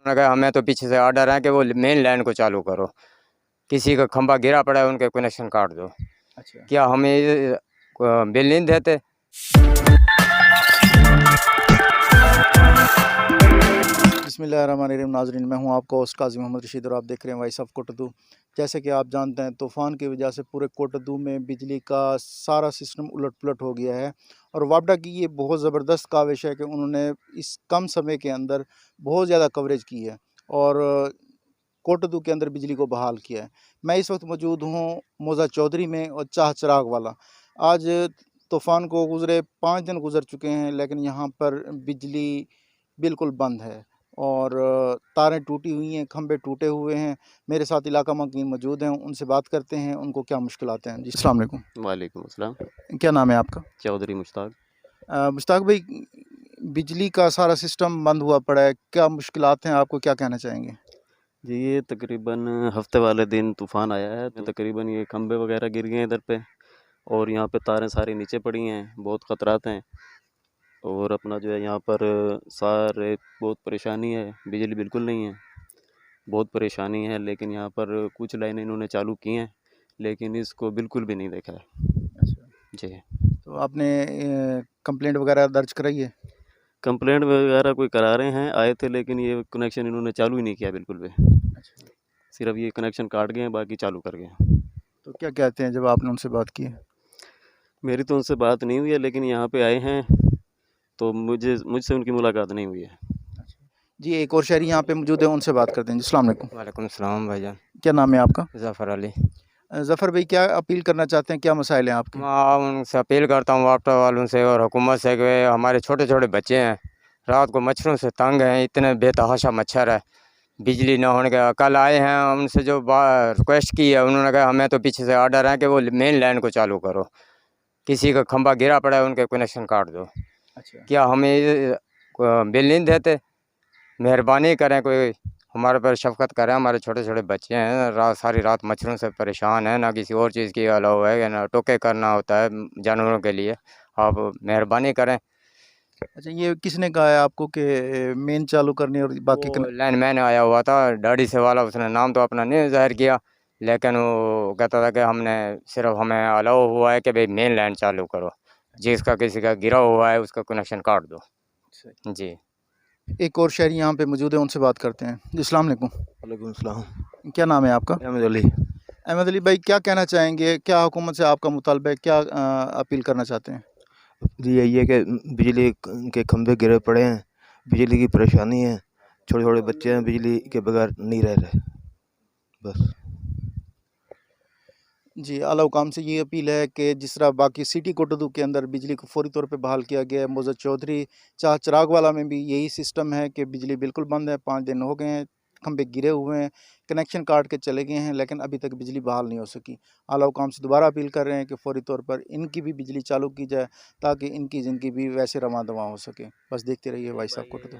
उन्होंने कहा हमें तो पीछे से ऑर्डर है कि वो मेन लाइन को चालू करो, किसी का खंभा गिरा पड़ा है उनके कनेक्शन काट दो। अच्छा। क्या हमें बिल नहीं देते? बिस्मिल्लाहिर्रहमानिर्रहीम। नाज़रीन, मैं हूं आपका होस्ट काजी मोहम्मद रशीद और आप देख रहे हैं वॉइस ऑफ कोटद्दू। जैसे कि आप जानते हैं, तूफ़ान की वजह से पूरे कोटद्दू में बिजली का सारा सिस्टम उलट पुलट हो गया है और वापडा की ये बहुत ज़बरदस्त काविश है कि उन्होंने इस कम समय के अंदर बहुत ज़्यादा कवरेज की है और कोटद्दू के अंदर बिजली को बहाल किया है। मैं इस वक्त मौजूद हूँ मौज़ा चौधरी में और चाह चिराग वाला। आज तूफ़ान को गुज़रे 5 दिन गुज़र चुके हैं, लेकिन यहाँ पर बिजली बिल्कुल बंद है और तारें टूटी हुई हैं, खंभे टूटे हुए हैं। मेरे साथ इलाका मकीन मौजूद हैं, उनसे बात करते हैं, उनको क्या मुश्किलात हैं। जी, अस्सलाम वालेकुम। वालेकुम अस्सलाम। क्या नाम है आपका? चौधरी मुश्ताक। मुश्ताक भाई, बिजली का सारा सिस्टम बंद हुआ पड़ा है, क्या मुश्किलात हैं आपको, क्या कहना चाहेंगे? जी, ये तकरीबन हफ्ते वाले दिन तूफ़ान आया है, तो तकरीबन ये खंभे वगैरह गिर गए हैं इधर पे और यहाँ पे तारें सारी नीचे पड़ी हैं, बहुत ख़तरात हैं और अपना जो है यहाँ पर सारे बहुत परेशानी है, बिजली बिल्कुल नहीं है, बहुत परेशानी है। लेकिन यहाँ पर कुछ लाइनें इन्होंने चालू की हैं, लेकिन इसको बिल्कुल भी नहीं देखा है। अच्छा, जी। तो आपने कंप्लेंट वगैरह दर्ज कराई है? कंप्लेंट वगैरह कोई करा रहे हैं, आए थे, लेकिन ये कनेक्शन इन्होंने चालू ही नहीं किया बिल्कुल भी। अच्छा, सिर्फ ये कनेक्शन काट गए हैं, बाकी चालू कर गए हैं। तो क्या कहते हैं जब आपने उनसे बात की है? मेरी तो उनसे बात नहीं हुई है, लेकिन यहाँ पे आए हैं तो मुझसे उनकी मुलाकात नहीं हुई है। जी, एक और शहरी यहाँ पे मौजूद है, उनसे बात करते हैं। जी, अस्सलाम वालेकुम। वालेकुम सलाम भाईजान। क्या नाम है आपका? ज़फ़र अली। ज़फ़र भाई, क्या अपील करना चाहते हैं, क्या मसाइल हैं आपके? मैं उनसे अपील करता हूँ वापटा वालों से और हुकूमत से कि हमारे छोटे छोटे बच्चे हैं, रात को मच्छरों से तंग हैं, इतने बेतहाशा मच्छर है, बिजली न होने का। कल आए हैं, उनसे जो रिक्वेस्ट की है, उन्होंने कहा हमें तो पीछे से ऑर्डर है कि वो मेन लाइन को चालू करो, किसी का खंभा गिरा पड़ा है उनके कनेक्शन काट दो। अच्छा। क्या हमें बिल नहीं देते? मेहरबानी करें, कोई हमारे पर शफ़क़त करें, हमारे छोटे छोटे बच्चे हैं, रात सारी रात मच्छरों से परेशान हैं, ना किसी और चीज़ की अलावा है, ना टोके करना होता है जानवरों के लिए। आप मेहरबानी करें। अच्छा, ये किसने कहा है आपको कि मेन चालू करनी और बाकी वो लाइनमैन आया हुआ था दाढ़ी से वाला, उसने नाम तो अपना नहीं ज़ाहिर किया, लेकिन वो कहता था कि हमने सिर्फ हमें अलाउ हुआ है कि भाई मेन लाइन चालू करो, जिसका किसी का गिरा हुआ है उसका कनेक्शन काट दो। जी। एक और शहरी यहाँ पे मौजूद है, उनसे बात करते हैं। जी, अस्सलाम वालेकुम। वालेकुम सलाम। क्या नाम है आपका? अहमद अली। अहमद अली भाई, क्या कहना चाहेंगे, क्या हुकूमत से आपका मुतालबा है, क्या अपील करना चाहते हैं? जी, यही है कि बिजली के खंभे गिरे पड़े हैं, बिजली की परेशानी है, छोटे छोटे बच्चे हैं, बिजली के बगैर नहीं रह रहे बस। जी, आला हुकाम से ये अपील है कि जिस तरह बाकी सिटी कोटद्दू के अंदर बिजली को फौरी तौर पे बहाल किया गया है, मौज़ा चौधरी चाह चिराग वाला में भी यही सिस्टम है कि बिजली बिल्कुल बंद है। 5 दिन हो गए हैं, खंभे गिरे हुए हैं, कनेक्शन काट के चले गए हैं, लेकिन अभी तक बिजली बहाल नहीं हो सकी। आला हुकाम से दोबारा अपील कर रहे हैं कि फौरी तौर पर इनकी भी बिजली चालू की जाए ताकि इनकी ज़िंदगी भी वैसे रवां दवां हो सके। बस देखते रहिए वॉइस ऑफ कोटद्दू।